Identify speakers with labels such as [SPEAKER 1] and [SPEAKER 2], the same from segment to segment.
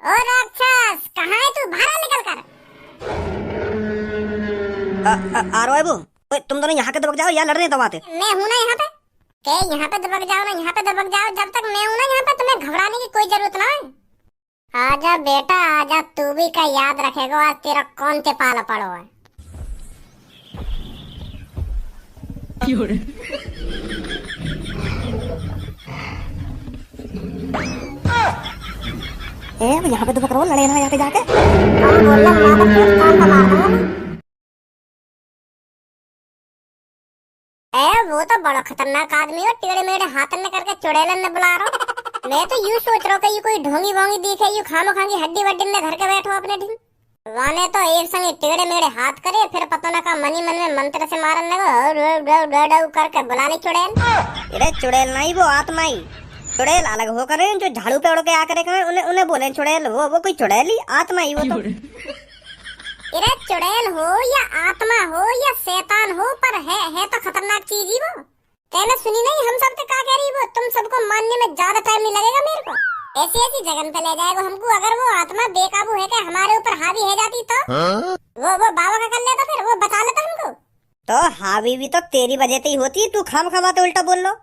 [SPEAKER 1] ओ राक्षस, कहाँ है तू? बाहर निकल कर।
[SPEAKER 2] आ रहा है वो। ओए, तुम दोनों यहाँ के दबक जाओ या लड़ रहे हैं दबाते।
[SPEAKER 1] मैं हूं ना यहाँ पे। के यहाँ पे दबक जाओ ना, यहाँ पे दबक जाओ। जब तक मैं हूं ना यहाँ पे, तुम्हें घबराने की कोई जरूरत ना है। आजा बेटा आजा, तू भी का याद रखेगा आज तेरा कौन से पाला पड़ो है।
[SPEAKER 2] यहाँ पे दबक रहो, लड़े ना यहाँ पे जाके।
[SPEAKER 1] कौन बोल रहा है? मार दूंगा मैं। वो तो बड़ा खतरनाक आदमी है, टेढ़े मेढ़े हाथ में करके चुड़ैलन ने बुला रहा हूँ। मैं तो यूं सोच रहा हूँ कि ये कोई ढोंगी वोंगी दिखे, यू खामो खांगी हड्डी वड्डी में धर के बैठो अपने ढीम। वाने तो एक संग टेढ़े मेढ़े हाथ करे, फिर पता ना का मनी मन में मंत्र से मारन लगो करके बुला ली चुड़ैल।
[SPEAKER 2] अरे चुड़ैल नहीं, वो आत्मा ही। चुड़ैल अलग हो करे जो झाड़ू पे उड़ के आकर उन्हें उन्हें बोले चुड़ैल। वो कोई चुड़ैल ही, आत्मा ही वो तो।
[SPEAKER 1] अरे चुड़ैल हो या आत्मा हो या शैतान हो, पर है तो खतरनाक चीज ही वो। कहना सुनी नहीं हम सबसे का कह रही वो? तुम सबको मानने में ज्यादा टाइम नहीं लगेगा मेरे को। ऐसी ऐसी जगह पे ले जाएगा हमको। अगर वो आत्मा बेकाबू है कि हमारे ऊपर हावी है जाती तो वो बाबा का कर लेता, फिर वो बचा लेता हमको।
[SPEAKER 2] तो हावी भी तो तेरी वजह से ही होती। तू खाम खवाते उल्टा बोल लो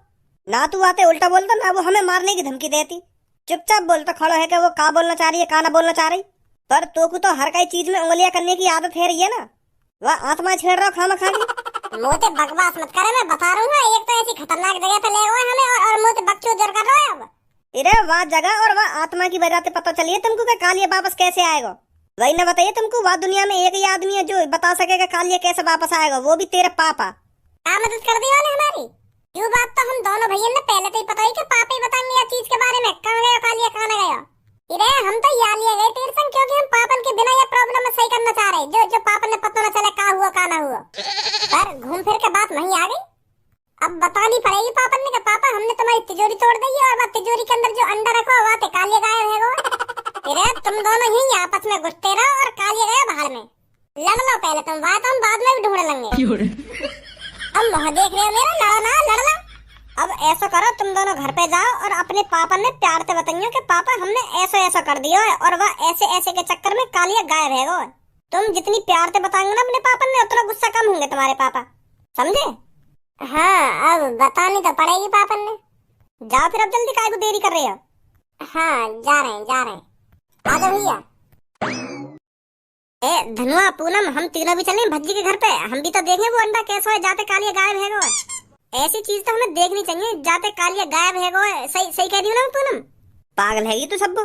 [SPEAKER 2] ना, तू आते उल्टा बोलता ना, वो हमें मारने की धमकी देती। चुपचाप बोलता खड़ो है कि वो का बोलना चाह रही है, का ना बोलना चाह रही। पर तो को तो हर कई चीज में उंगलियां करने की आदत है रही है ना। वह आत्मा छेड़ रहा खामा खाली।
[SPEAKER 1] मोते बकवास मत करे, मैं बता रहा हूँ। एक तो ऐसी खतरनाक जगह पे ले गए हमें और मोते बकचोद जोर कर रहे हो अब।
[SPEAKER 2] अरे वह जगह और वह आत्मा की वजह से पता चलिए तुमको कि कालिया वापस कैसे आएगा। वही न बताइए तुमको, वह दुनिया में एक ही आदमी है जो बता सकेगा कालिया कैसे वापस आएगा, वो भी तेरे पापा।
[SPEAKER 1] क्या मदद कर दी वाले हमारी? ये बात तो हम दोनों भैया ने पहले से ही पता ही कि पापा ही बताएंगे या चीज के बारे में। कहाँ गया कालिया, कहाँ न गया? इरे हम तो यहाँ लिए गए तेरे संग, क्योंकि हम पापन के बिना ये प्रॉब्लम में सही करना चाह रहे। जो पापन ने पता न चला का हुआ का ना हुआ। पर घूम फिर के बात वहीं आ गई। अब बतानी पड़ेगी पापन ने कि पापा हमने तुम्हारी तिजोरी तोड़ दी है और वह तिजोरी के अंदर जो अंडा रखा हुआ थे कालिया गायब है वो। इरे तुम दोनों ही आपस में घुसते रहो और कालिया गया बाहर में। लड़ लो पहले तुम, बात हम बाद में भी ढूंढ लेंगे। अब मुँह देख रहे हो मेरा, लड़ना। अब ऐसा करो, तुम दोनों घर पे जाओ और अपने पापा ने प्यार से बताइए कि पापा हमने ऐसा कर दिया है और वह ऐसे के चक्कर में कालिया गायब है वो। तुम जितनी प्यार से बताएंगे ना अपने पापा ने, उतना गुस्सा कम होंगे तुम्हारे पापा, समझे? हाँ अब बतानी तो पड़ेगी पापा ने। जाओ फिर, अब जल्दी काहे को देरी कर रहे हो? हाँ जा रहे हैं। आजा भैया। धनुआ पूनम, हम तीनों भी चलें भज्जी के घर पे। हम भी तो देखें वो अंडा कैसा है जाते कालिया गायब है वो। ऐसी चीज तो हमें देखनी चाहिए, जाते कालिया गायब है वो। सही कह रही हूँ ना पूनम? पागल है ये तू सब।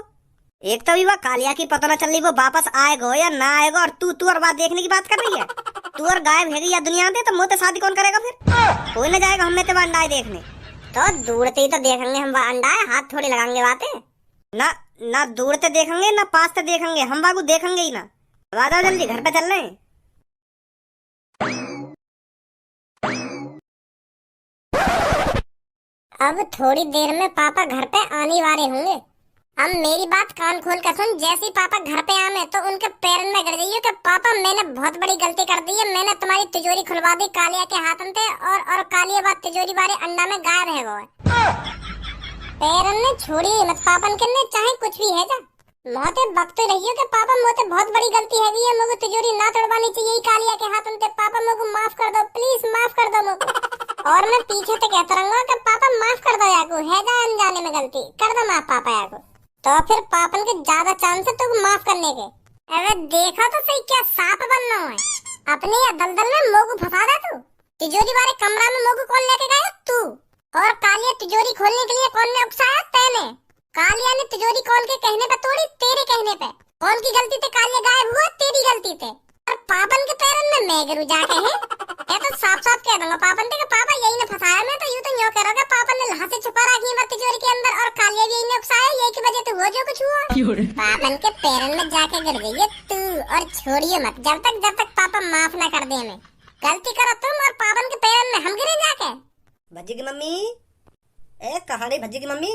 [SPEAKER 1] एक तो भी वह कालिया की पता न चल रही वो वापस आएगा या ना आएगा, और तू और बात देखने की बात कर रही है। तू और गायब है या दुनिया में, तो मुँह शादी कौन करेगा फिर? कोई न जाएगा हम में तो अंडा देखने। तो दूर से ही तो देखेंगे हम वह अंडा है, हाथ थोड़ी लगाएंगे बातें। ना दूर से देखेंगे ना पास से देखेंगे, हम बाबू देखेंगे ही ना। आ जाओ जल्दी, घर पे चल रहे हैं। अब थोड़ी देर में पापा घर पे आने वाले होंगे। अब मेरी बात कान खोल कर सुन। जैसे ही पापा घर पे आए तो उनके पैरों में गिर जाइए कि पापा मैंने बहुत बड़ी गलती कर दी है। मैंने तुम्हारी तिजोरी खुलवा दी कालिया के हाथों से और कालिया बात तिजोरी बारे अंडा में गायब है वो। पैरों ने छोड़ी मत पापन के ने, चाहे कुछ भी है जा। मोते बकते रहियो कि पापा मोते बहुत बड़ी गलती है भी है, मुझे तिजोरी ना तोड़वानी चाहिए कालिया के हाथों से। पापा मुझे माफ कर दो, प्लीज माफ कर दो मुझे। और मैं पीछे से कहता रहूंगा कि पापा माफ कर दो याको, है जा अनजाने में गलती कर दो माफ पापा याको। तो फिर पापन के ज्यादा चांस है तुमको माफ करने के। अरे देखा तो सही, क्या सांप बनना है अपने या दलदल में मोगू फंसा दे तू। तिजोरी वाले कमरा में मोगू कौन लेके गया? तू। और कालिया तिजोरी खोलने के लिए कौन ने उकसाया? तैने। कालिया ने तिजोरी खोल के कहने पे तोड़ी, तेरे कहने पे। कौन की गलती से कालिया गायब हुआ? तेरी गलती से। और पापन के पैरों में मैं गिरू जाके है। ये तो साफ कह दूंगा पापन से कि पापा यही ने फंसाया। मैं तो यूं करोगे पापन ने लहा से छुपा रखी है तिजोरी के अंदर और कालिया भी यही ने उकसाया, यही की वजह से हो जो कुछ हुआ। पापन के पैरों में जाके गिर गई तू, और छोड़िए मत जब तक पापा माफ ना कर दे हमें। गलती करो तुम और पापन के पैरों में हम गिरे जाके।
[SPEAKER 2] भज्जी की मम्मी, कहाँ गई भज्जी की मम्मी?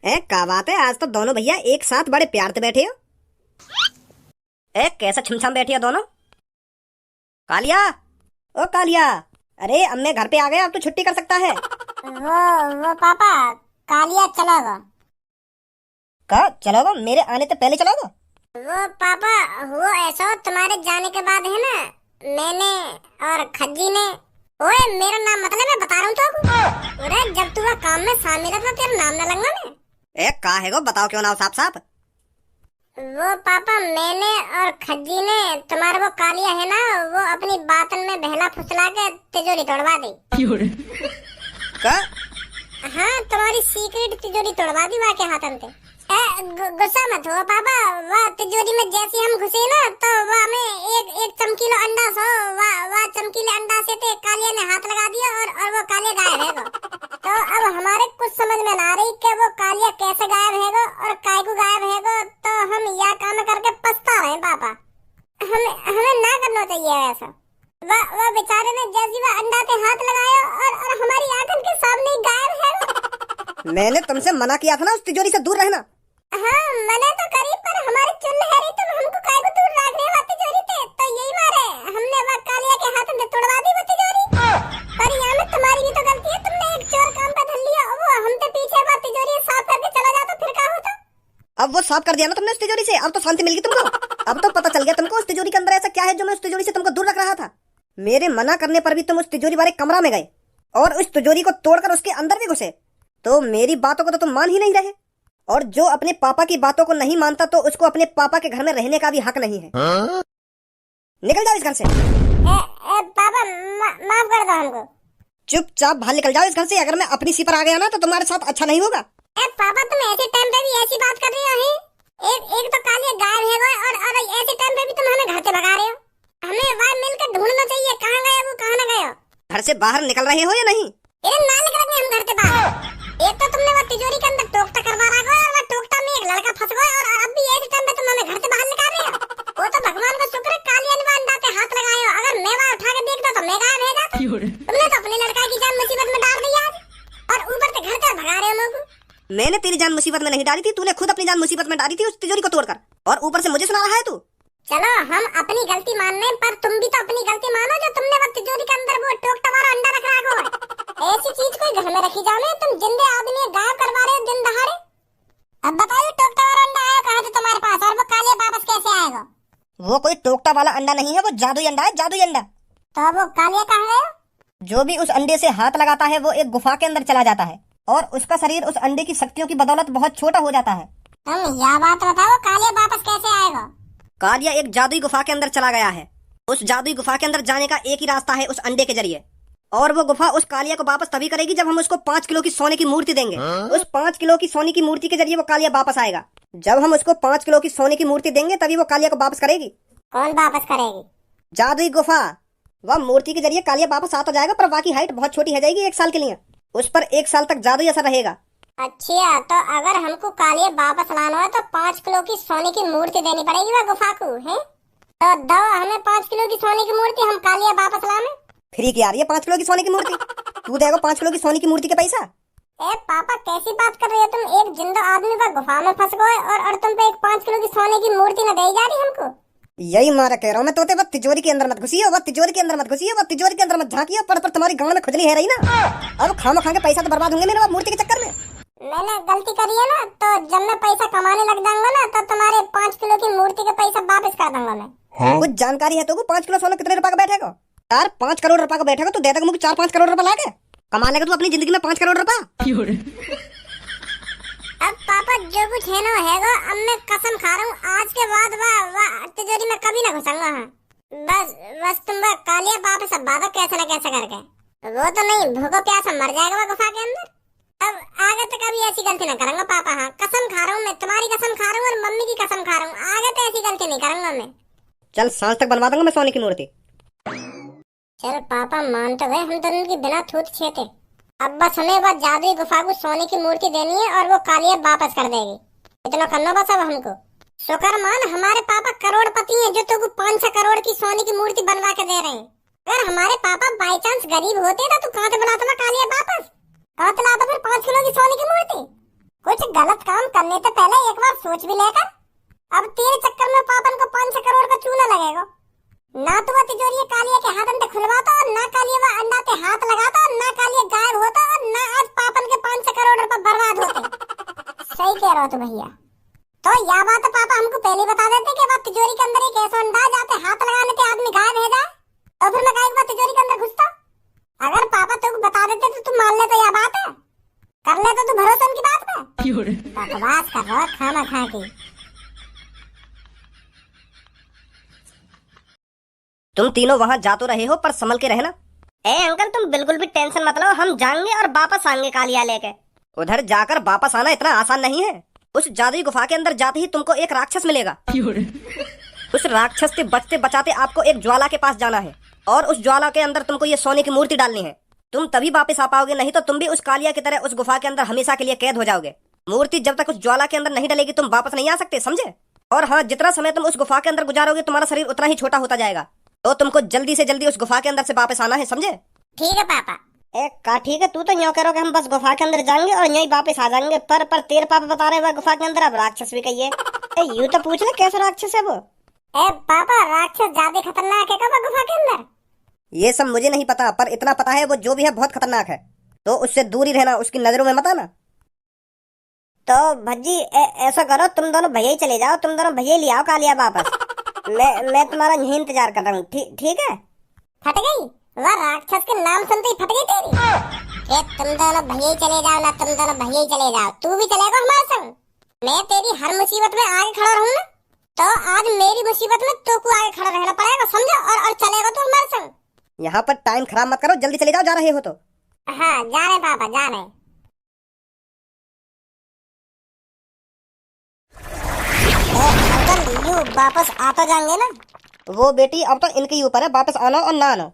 [SPEAKER 2] क्या बात है, आज तो दोनों भैया एक साथ बड़े प्यार से बैठे हो। कैसा छिमछम बैठी हो दोनों? कालिया, ओ कालिया, अरे अम्मे घर पे आ गए, अब तो छुट्टी कर सकता है।
[SPEAKER 1] वो पापा कालिया चलागा।
[SPEAKER 2] का चलोगा? मेरे आने से पहले चलोगा?
[SPEAKER 1] वो पापा वो ऐसा तुम्हारे जाने के बाद है ना, मैंने और खज्जी ने, ओए मेरा नाम मतलब मैं बता रहा हूँ तो अरे जब तू काम में शामिल था तेरा नाम न लंगा मैं।
[SPEAKER 2] ए का है गो? बताओ क्यों ना साफ साफ।
[SPEAKER 1] वो पापा मैंने और खज्जी ने तुम्हारा वो कालिया है ना, वो अपनी बातन में बहला फुसला के तिजोरी तोड़वा दी।
[SPEAKER 2] का?
[SPEAKER 1] हाँ तुम्हारी सीक्रेट तिजोरी तोड़वा दी वहाँ के हाथन से। गुस्सा मत हो पापा, वह तिजोरी में जैसे हम घुसे ना तो वह में एक चमकीला अंडा सो वह चमकीले अंडा से ते कालिया ने हाथ लगा दिया और वो कालिया गायब है गो। तो अब हमारे कुछ समझ में ना रही कि वो कालिया कैसे गायब है गो और काय को गायब है गो। तो हम यह काम करके पछता रहे पापा, हमें ना करना चाहिए ऐसा। वह बेचारे ने जैसे वह अंडा पे हाथ लगाया और हमारी आंखों के सामने ही गायब है।
[SPEAKER 2] मैंने तुमसे मना किया था ना उस तिजोरी से दूर रहना।
[SPEAKER 1] हाँ मना तो करी, पर हमारे चुन है रही, तुम हमको काय को दूर रख रहे हो तिजोरी से, तो यही मारे हमने वह कालिया के हाथों से तोड़वा दी वो तिजोरी। पर यहाँ में तुम्हारी भी तो गलती है, तुमने एक चोर काम पे धर लिया और वो हमसे पीछे वह तिजोरी साफ करके चला जाता फिर क्या होता।
[SPEAKER 2] अब वो साफ कर दिया ना तुमने उस तिजोरी से, अब तो शांति मिल गई तुमको। अब तो पता चल गया तुमको उस तिजोरी के अंदर ऐसा क्या है जो मैं उस तिजोरी से तुमको दूर रख रहा था। मेरे मना करने पर भी तुम उस तिजोरी वाले कमरा में गए और उस तिजोरी को तोड़कर उसके अंदर भी घुसे। तो मेरी बातों को तो तुम मान ही नहीं रहे, और जो अपने पापा की बातों को नहीं मानता तो उसको अपने पापा के घर में रहने का भी हक नहीं है। निकल जाओ इस घर से।
[SPEAKER 1] पापा माफ कर दो हमको।
[SPEAKER 2] चुपचाप बाहर निकल जाओ इस घर से। अगर मैं अपनी सी पर आ गया ना तो तुम्हारे साथ अच्छा नहीं होगा।
[SPEAKER 1] पापा तुम ऐसे टाइम पे भी ऐसी बात कर रहे हो? एक तो कालिया गायब है और ऐसे टाइम पे भी तुम हमें घर से भगा रहे हो। हमें वहाँ मिलकर ढूंढना चाहिए, कहाँ गए वो, कहाँ न गए।
[SPEAKER 2] घर से बाहर निकल रहे हो या नहीं?
[SPEAKER 1] ना निकलेंगे हम घर से बाहर। एक तो तुमने वो तिजोरी के अंदर टोकता करवा रखा है और वो टोकता में एक लड़का फंस गया और अब भी ऐसे टाइम पे तुम हमें घर से बाहर निकाल रहे हो। वो तो भगवान का शुक्र है कालिया ने अंडा पे हाथ लगाए हो, अगर मैं वहाँ उठा के देखता तो मैं गायब है जाता। तुमने तो अपने लड़का की जान मुसीबत में डाल दी आज, और ऊपर से घर से भगा रहे हो लोगों।
[SPEAKER 2] मैंने तेरी जान मुसीबत में नहीं डाली थी, तूने खुद अपनी जान मुसीबत में डाली थी उस तिजोरी को तोड़कर, और ऊपर से मुझे सुना रहा है तू।
[SPEAKER 1] चलो हम अपनी गलती मान रहे, पर तुम भी तो अपनी गलती मानो जो तुमने वो तिजोरी के अंदर वो टोकता वाला अंडा रख रखा है। ऐसी चीज कोई घर में रखी जाने, तुम जिंदे आदमी गायब करवा रहे हो दिन दहाड़े। अब बताइए टोकता वाला अंडा आया कहाँ से तुम्हारे पास, और वो कालिया वापस कैसे आएगा?
[SPEAKER 2] वो कोई टोकता वाला अंडा नहीं है, वो जादुई अंडा है, जादुई अंडा।
[SPEAKER 1] तो वो कालिया कहाँ गया?
[SPEAKER 2] जो भी उस अंडे से हाथ लगाता है वो एक गुफा के अंदर चला जाता है और उसका शरीर उस अंडे की शक्तियों की बदौलत बहुत छोटा हो जाता है।
[SPEAKER 1] तुम यह बात बताओ कालिया वापस कैसे आएगा?
[SPEAKER 2] कालिया एक जादुई गुफा के अंदर चला गया है। उस जादुई गुफा के अंदर जाने का एक ही रास्ता है, उस अंडे के जरिए, और वो गुफा उस कालिया को वापस तभी करेगी जब हम उसको 5 किलो की सोने की मूर्ति देंगे। उस 5 किलो की सोने की मूर्ति के जरिए वो कालिया वापस आएगा। जब हम उसको 5 किलो की सोने की मूर्ति देंगे तभी वो कालिया को वापस करेगी।
[SPEAKER 1] कौन वापस करेगी?
[SPEAKER 2] जादुई गुफा। वह मूर्ति के जरिए कालिया वापस आ तो जाएगा, पर बाकी हाइट बहुत छोटी हो जाएगी 1 साल के लिए। उस पर 1 साल तक जादुई असर रहेगा।
[SPEAKER 1] अच्छा, तो अगर हमको कालिया वापस लाना है तो 5 किलो की सोने की मूर्ति देनी पड़ेगी वह गुफा को, है? तो दो हमें 5 किलो की सोने की मूर्ति, हम कालिया वापस लाने।
[SPEAKER 2] फ्री की आ रही है 5 किलो की सोने की मूर्ति? तू देगा 5 किलो की सोने की मूर्ति के पैसा?
[SPEAKER 1] ए पापा कैसी बात कर रही हो तुम? एक जिंदा आदमी वह गुफा में फंस गए और तुम पे एक 5 किलो की सोने की मूर्ति न दी जा रही हमको।
[SPEAKER 2] यही मारा कह रहा हूँ मैं तोते, वह तिजोरी के अंदर मत घुसिए, वह तिजोरी के अंदर मत घुसिए, वह तिजोरी के अंदर मत झांकिए, पर तुम्हारी गांड में खुजली है रही ना। अब खामा खा के पैसा तो बर्बाद होंगे मेरे वह मूर्ति के चक्कर में।
[SPEAKER 1] मैंने गलती करी है ना, तो जब मैं पैसा कमाने लग जाऊंगा ना तो तुम्हारे 5 किलो की मूर्ति के पैसा वापस कर दूंगा मैं।
[SPEAKER 2] कुछ जानकारी है तो 5 किलो सोना कितने रुपए का बैठेगा? यार 5 करोड़ रुपए का बैठेगा तो दे देगा मुझे 4-5 करोड़ रुपए लाके कमा लेगा तू अपनी जिंदगी में 5 करोड़ रुपए।
[SPEAKER 1] अब पापा जो कुछ है ना हैगा, अब मैं कसम खा रहा हूँ आज के बाद वाह तिजोरी में कभी ना घुसूंगा। बस तुम वह कालिया वापस अब बाबा कैसे न कैसे करके, वो तो नहीं भूखो प्यासा मर जाएगा वह गुफा के अंदर। अब आगे तो कभी ऐसी गलती ना करूंगा पापा। हाँ कसम खा रहा हूँ, मैं तुम्हारी कसम खा रहा हूँ और मम्मी की कसम खा रहा हूँ, आगे तो ऐसी गलती नहीं करूंगा मैं।
[SPEAKER 2] चल सांझ तक बनवा दूंगा मैं सोने की मूर्ति।
[SPEAKER 1] चल पापा मान तो गए, हम दोनों की बिना छूत छेते। अब बस हमें वह जादुई गुफा को सोने की मूर्ति देनी है और वो कालिया वापस कर देगी। इतना करना बस अब हमको। शुक्र मान हमारे पापा करोड़पति हैं जो तुमको 5-6 करोड़ की सोने की मूर्ति बनवा के दे रहे हैं। अगर हमारे पापा बाई चांस गरीब होते तो तू कहाँ से बुलाता कालिया वापस? कहाँ से लाता फिर 5 किलो की सोने की मूर्ति? कुछ गलत काम करने से पहले एक बार सोच भी लेकर। अब तेरे चक्कर में पापन को 5-6 करोड़ का चूना लगेगा। ना तो वह तिजोरी कालिया के हाथ अंदर खुलवाता और ना कालिया वह अंडा पे हाथ लगाता और ना कालिया गायब होता और ना आज पापन के 5-6 करोड़ रुपए बर्बाद होता। तो भैया। तो यह बात तो पापा हमको पहले बता देते कि बात तिजोरी के अंदर एक ऐसा अंदाज आते हाथ लगाने पे आदमी गायब हो जाए, और फिर मैं कहीं बात तिजोरी के अंदर घुसता। अगर पापा तुमको बता देते तो तुम मान ले तो यह बात है, कर ले तो तू भरोसा उनकी बात पे। बकवास कर रहा खाना खा के।
[SPEAKER 2] तुम तीनों वहाँ जा तो रहे हो पर संभल के रहना। ए अंकल तुम बिल्कुल भी टेंशन मत लो, हम जाएंगे और वापस आएंगे कालिया लेके। उधर जाकर वापस आना इतना आसान नहीं है। उस जादुई गुफा के अंदर जाते ही तुमको एक राक्षस मिलेगा। उस राक्षस से बचते बचाते आपको एक ज्वाला के पास जाना है और उस ज्वाला के अंदर तुमको ये सोने की मूर्ति डालनी है। तुम तभी वापस आ पाओगे, नहीं तो तुम भी उस कालिया की तरह उस गुफा के अंदर हमेशा के लिए कैद हो जाओगे। मूर्ति जब तक उस ज्वाला के अंदर नहीं डलेगी तुम वापस नहीं आ सकते, समझे? और हाँ, जितना समय तुम उस गुफा के अंदर गुजारोगे तुम्हारा शरीर उतना ही छोटा होता जाएगा। तो तुमको जल्दी से जल्दी उस गुफा के अंदर से वापस आना है, समझे?
[SPEAKER 1] ठीक है पापा।
[SPEAKER 2] ठीक है, तू तो यूँ करो कि हम बस गुफा के अंदर जाएंगे और यहीं वापस आ जाएंगे। पर तेरे पापा बता रहे हैं गुफा के अंदर अब राक्षस भी कहिए। यूँ तो पूछ ले कैसा राक्षस है वो?
[SPEAKER 1] पापा राक्षस ज्यादा खतरनाक है क्या गुफा के अंदर?
[SPEAKER 2] ये सब मुझे नहीं पता, पर इतना पता है वो जो भी है बहुत खतरनाक है, तो उससे दूर ही रहना, उसकी नजरों में मत आना। तो भज्जी ऐसा करो, तुम दोनों भैया ही चले जाओ, तुम दोनों भैया ले आओ कालिया वापस। मैं तुम्हारा यही इंतजार कर रहा हूँ, ठीक है?
[SPEAKER 1] फट गई वह राक्षस के नाम सुनते ही फट गई तेरी। तुम दोनों भैया ही चले जाओ ना, तुम दोनों भैया ही चले जाओ। तू भी चलेगा हमारे संग? मैं तेरी हर मुसीबत में आगे खड़ा रहूँ ना, तो आज मेरी मुसीबत में तो को आगे खड़ा रहना पड़ेगा, समझो? और चलेगा तू हमारे संग।
[SPEAKER 2] यहाँ पर टाइम खराब मत करो, जल्दी चले जाओ, जा रहे हो तो।
[SPEAKER 1] हाँ जा रहे पापा, जा रहे। अंकल यू वापस आता जाएंगे ना?
[SPEAKER 2] वो बेटी अब तो इनके ऊपर है, वापस आना और ना आना।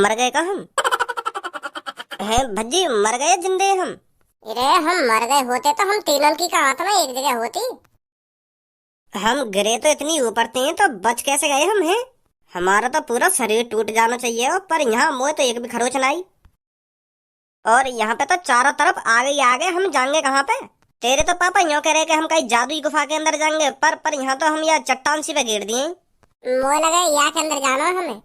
[SPEAKER 2] मर गए का हम? हैं भज्जी, मर गए जिंदे हम?
[SPEAKER 1] अरे हम मर गए होते तो हम तीनों की आत्मा एक जगह होती।
[SPEAKER 2] हम गिरे तो इतनी ऊपर थे तो बच कैसे गए हम? हैं हमारा तो पूरा शरीर टूट जाना चाहिए, पर यहाँ मोह तो एक भी खरोच नहीं। और यहाँ पे तो चारों तरफ आगे हम जाएंगे कहाँ पे? तेरे तो पापा यूँ कह रहे कि हम कहीं जादुई गुफा के अंदर जाएंगे, पर यहाँ तो हम यहाँ चट्टान सी पे गिर दिए।
[SPEAKER 1] मोह लगा यहाँ के अंदर जाना है हमें।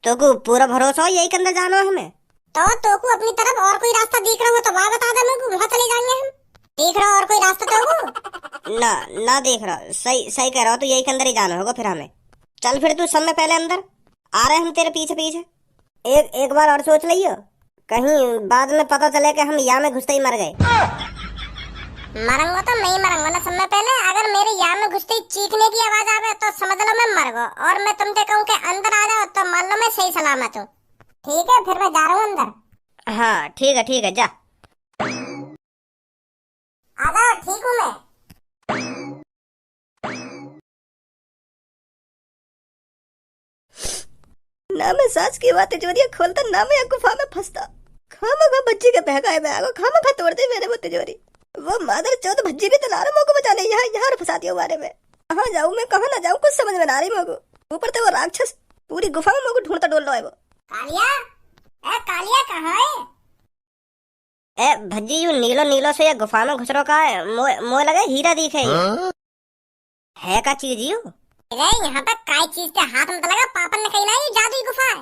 [SPEAKER 2] तो को पूरा भरोसा हो यही के अंदर जाना है हमें?
[SPEAKER 1] तो को अपनी तरफ और कोई रास्ता दिख रहा हो तो वहाँ बता दे, मेरे को वहाँ चले जाएंगे हम। दिख रहा और कोई रास्ता तो को?
[SPEAKER 2] ना देख रहा, सही कह रहा हो, तो यही के अंदर ही जाना होगा फिर हमें। चल फिर तू समय पहले अंदर, आ रहे हम तेरे पीछे पीछे। एक बार और सोच लियो, कहीं बाद में पता चले कि हम यहाँ में घुसते ही मर गए।
[SPEAKER 1] मरूंगा तो नहीं मरूंगा ना समय पहले। अगर मेरे यहाँ में घुसते ही चीखने की आवाज आवे तो समझ लो मैं मर गया, और मैं तुमसे कहूँ कि अंदर आ जाओ तो मान लो मैं सही सलामत हूँ। ठीक है फिर मैं जा रहा हूँ अंदर।
[SPEAKER 2] हाँ ठीक है जा।
[SPEAKER 1] आ जाओ, ठीक हूँ मैं।
[SPEAKER 2] ना मैं सास की बातें तिजोरियां खोलता, ना मैं गुफा में फंसता। खामखा भज्जी के बहकाए बैग खामखा तोड़ दे मेरे वो तिजोरी। वो मादर चौथ भज्जी भी तो ला रहा मोको बचाने, यहाँ फंसा दिया बारे में। कहाँ जाऊँ मैं, कहाँ ना जाऊँ, कुछ समझ में ना रही मोको। ऊपर से वो राक्षस पूरी गुफा में मोको ढूंढता डोल रहा है वो।
[SPEAKER 1] कालिया कहाँ है?
[SPEAKER 2] भज्जी यू नीलो से ये गुफा में घुस का है। मोह लगे हीरा दिखे है का चीज यू?
[SPEAKER 1] यहाँ पे काई चीज ते हाथ मत लगा, पापन ने कही ना ये जादुई गुफा है,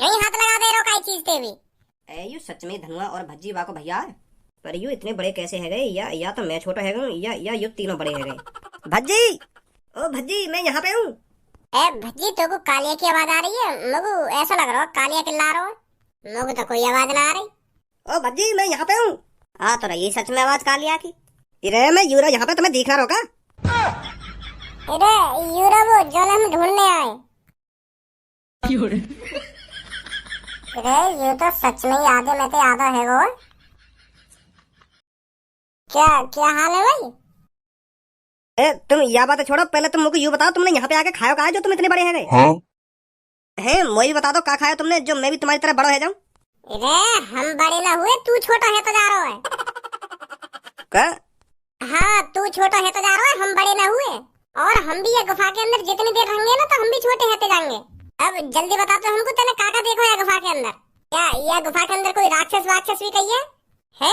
[SPEAKER 1] यही हाथ लगा दे रहो काई चीज ते भी।
[SPEAKER 2] यू सच में धनुआ और भज्जी वाको भैया है, पर यू इतने बड़े कैसे है गए? या तो मैं छोटा है गूं, या यू तीनों बड़े है गए। भज्जी, ओ भज्जी मैं यहाँ पे हूँ।
[SPEAKER 1] भज्जी तो को कालिया की आवाज आ रही है, मगु ऐसा लग रहा है कालिया चिल्ला रहा है, मगु तो कोई आवाज ना आ रही।
[SPEAKER 2] ओ भज्जी मैं यहाँ पे हूँ। हाँ तो रही सच में आवाज कालिया की। इरे मैं यूरा यहाँ पे तुम्हें दिख रहा होगा।
[SPEAKER 1] अरे यूरा वो जो हम ढूंढने आए। अरे ये तो सच में ही आधे में तो आधा है वो। क्या हाल है भाई?
[SPEAKER 2] तुम यह बात छोड़ो, पहले तुम मुझे यूँ बताओ तुमने यहाँ पे आके खाया कहा जो तुम इतने बड़े हैं? हाँ? है मुझे बता दो क्या खाया तुमने जो मैं भी तुम्हारी तरह बड़ा हो जाऊं।
[SPEAKER 1] अरे हम बड़े ना हुए, तू छोटा है तो जा रहा है।
[SPEAKER 2] क्या?
[SPEAKER 1] हाँ तू छोटा है तो जा रहा है, हम बड़े ना हुए। और हम भी ये गुफा के अंदर जितनी देर रहेंगे ना तो हम भी छोटे होते जाएंगे। अब जल्दी बता तो हमको, तेने काका देखो ये गुफा के अंदर? क्या यह गुफा के अंदर कोई राक्षस भी कही है?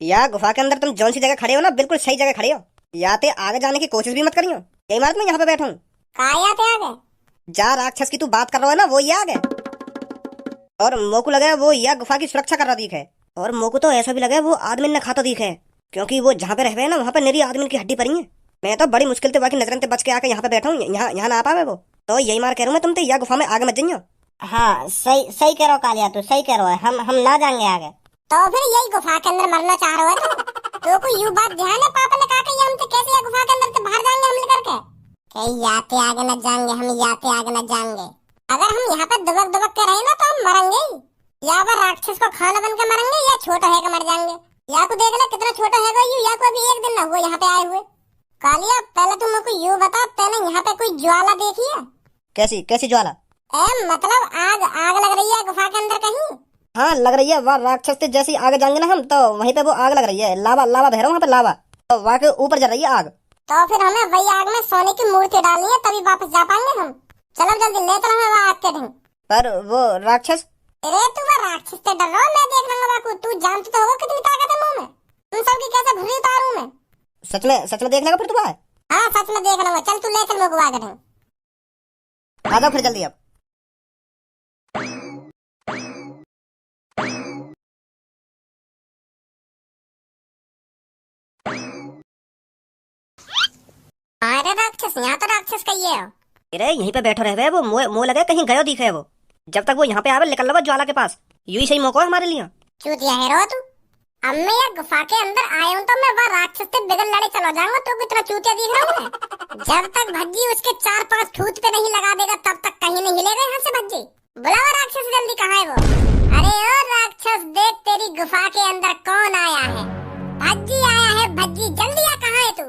[SPEAKER 2] या गुफा के अंदर तुम जौन सी जगह खड़े हो ना बिल्कुल सही जगह खड़े हो। या ते आगे जाने की कोशिश भी मत करियो, यही मारत मैं यहाँ पे बैठा हूँ।
[SPEAKER 1] आगे
[SPEAKER 2] जा राक्षस की तू बात कर रहा है ना, वो याग है। और मोको लगा वो या गुफा की सुरक्षा कर रहा दिखे। और मोको तो ऐसा भी लगा वो आदमी ने खाता दिखे, क्योंकि वो जहाँ पे रह ना वहाँ पे निरी आदमी की हड्डी पड़ी है। मैं तो बड़ी मुश्किल से बाकी नजरन से बच के आके यहाँ पे बैठा हूँ, यहाँ ना आ पावे वो। तो यही मार कह रहा हूँ मैं तुम तो या गुफा में आगे मत जाइयो।
[SPEAKER 1] हाँ सही सही कह रहा हो कालिया, तू सही कह रहा है, हम ना जाएंगे आगे। तो फिर यही गुफा के अंदर मरना चाह रहे हो तो कोई यू बात ध्यान है पापा ने कहा कि हम तो कैसे गुफा के अंदर से बाहर जाएंगे हमले करके, कहीं याते आगे न जाएंगे, हम याते आगे न जाएंगे। अगर हम यहाँ पे दुबक दुबक के रहे ना तो हम मरेंगे, या फिर राक्षस को खाना बन के मरेंगे, या छोटा है मर जाएंगे। या को देख ले कितना छोटा है यू, या को अभी एक दिन ना हुआ यहाँ पे आए हुए। कालिया पहले तुम मुझको यू बता, पहले यहाँ पे कोई ज्वाला देखी है?
[SPEAKER 2] कैसी कैसी ज्वाला?
[SPEAKER 1] मतलब आग आग लग रही है गुफा के अंदर कहीं?
[SPEAKER 2] हाँ लग रही है, वहाँ राक्षस से जैसे आगे जाएंगे ना हम तो वहीं पे वो आग लग रही है, लावा लावा बह रहा वहाँ पे लावा, तो वहाँ के ऊपर जा रही है आग।
[SPEAKER 1] तो फिर हमें वही आग में सोने की मूर्ति डालनी है, तभी वापस जा पाएंगे हम। चलो जल्दी ले चलो हमें आग के ढंग।
[SPEAKER 2] पर वो राक्षस?
[SPEAKER 1] अरे तू वो राक्षस से डर रहा, मैं देख लूंगा बाकू, तू जानती तो होगा कितनी ताकत है मुंह में, तुम सबकी कैसे भूली उतारूं मैं।
[SPEAKER 2] सच में देख लेगा फिर तू?
[SPEAKER 1] हाँ सच में देख लूंगा, चल तू ले चल मुझको आग के ढंग।
[SPEAKER 2] आ जाओ फिर जल्दी अब।
[SPEAKER 1] अरे राक्षस, यहाँ तो राक्षस कहिए हो।
[SPEAKER 2] अरे यहीं पे बैठो रहे वो, मुँह लगे कहीं गयो दिखे वो। जब तक वो यहाँ पे आवे निकल लो ज्वाला के पास, यू ही सही मौका है हमारे लिए।
[SPEAKER 1] चूतिया है रो तू। अब मैं ये गुफा के अंदर आया हूँ तो मैं वह राक्षस से बिगड़ लड़े चला जाऊंगा, तो कितना चूतिया दिख रहा हूँ मैं। जब तक भज्जी उसके 4-5 ठूत पे नहीं लगा देगा तब तक कहीं नहीं हिलेगा यहाँ से भज्जी। बुलाओ राक्षस जल्दी, कहाँ है वो? अरे ओ राक्षस देख तेरी गुफा के अंदर कौन आया है। भज्जी आया है, भज्जी जल्दी आ, कहाँ है तू?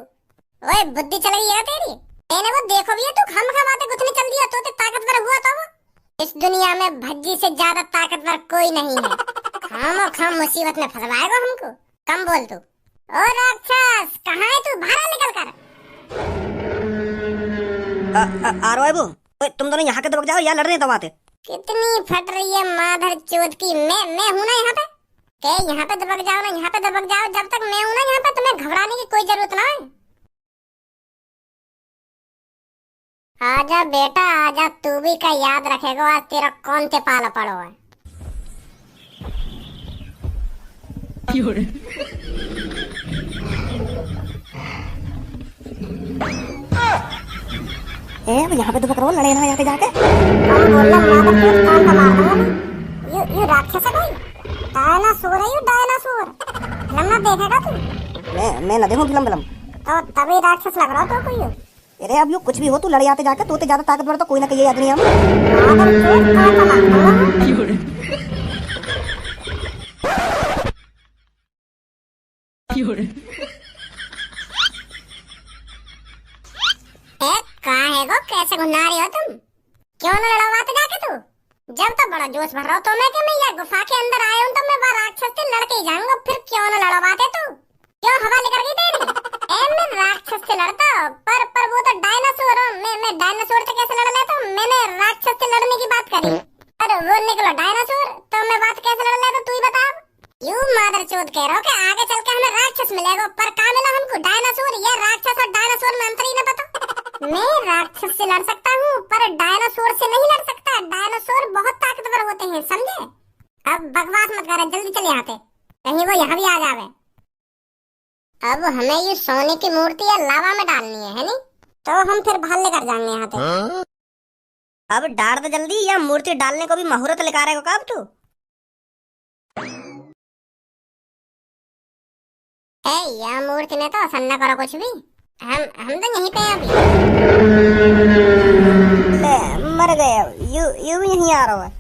[SPEAKER 1] ओए बुद्धि चल गई है तेरी, मैंने वो देखो भी है तू खम खमाते गुथने चल दिया तो ताकतवर हुआ तो वो। इस दुनिया में भज्जी से ज्यादा ताकतवर कोई नहीं है, खाम मुसीबत में फंसवाएगा हमको। कम बोल तू। ओ राक्षस कहाँ है तू, बाहर निकल कर।
[SPEAKER 2] आ रहा है वो। तुम दोनों यहाँ के दबक जाओ या लड़ रहे दबाते।
[SPEAKER 1] कितनी फट रही है माधर चोद की, मैं हूँ ना यहाँ पे, के यहाँ पे दबक जाओ ना, यहाँ पे दबक जाओ, जब तक मैं हूँ ना यहाँ पे तुम्हें घबराने की कोई जरूरत ना है। आजा बेटा आजा, तू भी का याद रखेगा आज तेरा कौन से पाला पड़ो है।
[SPEAKER 2] यहाँ पे दबक रहो, लड़े ना यहाँ पे जाके।
[SPEAKER 1] ये राक्षस है कोई, डायनासोर है ये, डायनासोर। लम्बा देखेगा तू?
[SPEAKER 2] मैं ना देखूं फिल्म।
[SPEAKER 1] तो तभी राक्षस लग रहा तो कोई।
[SPEAKER 2] अरे अब यू कुछ भी हो, तू लड़े आते जाके, तो ज्यादा ताकतवर तो कोई ना कही याद नहीं हम।
[SPEAKER 1] कहाँ है वो, कैसे घुना रही हो तुम? क्यों न लड़वाते जाके तू? जब तो बड़ा जोश भर रहा हो तो मैं ये गुफा के अंदर आया हूँ तो मैं वो राक्षस से लड़के ही जाऊंगा, फिर क्यों न लड़वाते तू? क्यों हवा लेकर गई तेरी? मैं राक्षस से लड़ता पर वो तो डायनासोर हो, मैं डायनासोर से कैसे लड़ लेता हूँ? मैंने राक्षस से लड़ने की बात करी, अरे वो निकलो डायनासोर, तो मैं बात कैसे लड़ लेता तू ही बता। यू मादर चोद कह रहा हो कि आगे चल के हमें राक्षस मिलेगा, पर कहाँ मिला हमको डायनासोर? या राक्षस और डायनासोर में अंतर ही न पता। मैं राक्षस से लड़ सकता हूँ पर डायनासोर से नहीं लड़ सकता, डायनासोर बहुत ताकतवर होते हैं समझे। अब बकवास मत कर, जल्दी चले यहाँ पे, कहीं वो यहाँ भी आ जावे। अब हमें ये सोने की मूर्ति या लावा में डालनी है नहीं? तो हम फिर बाहर लेकर जाएंगे यहाँ पे।
[SPEAKER 2] अब डाल दे जल्दी, या मूर्ति डालने को भी मुहूर्त लेकर आएगा कब तू?
[SPEAKER 1] या मूर्ति ने तो असर न करो कुछ भी, हम तो यहीं पे अभी।
[SPEAKER 2] मर गए, यू भी यहीं आ रहा है।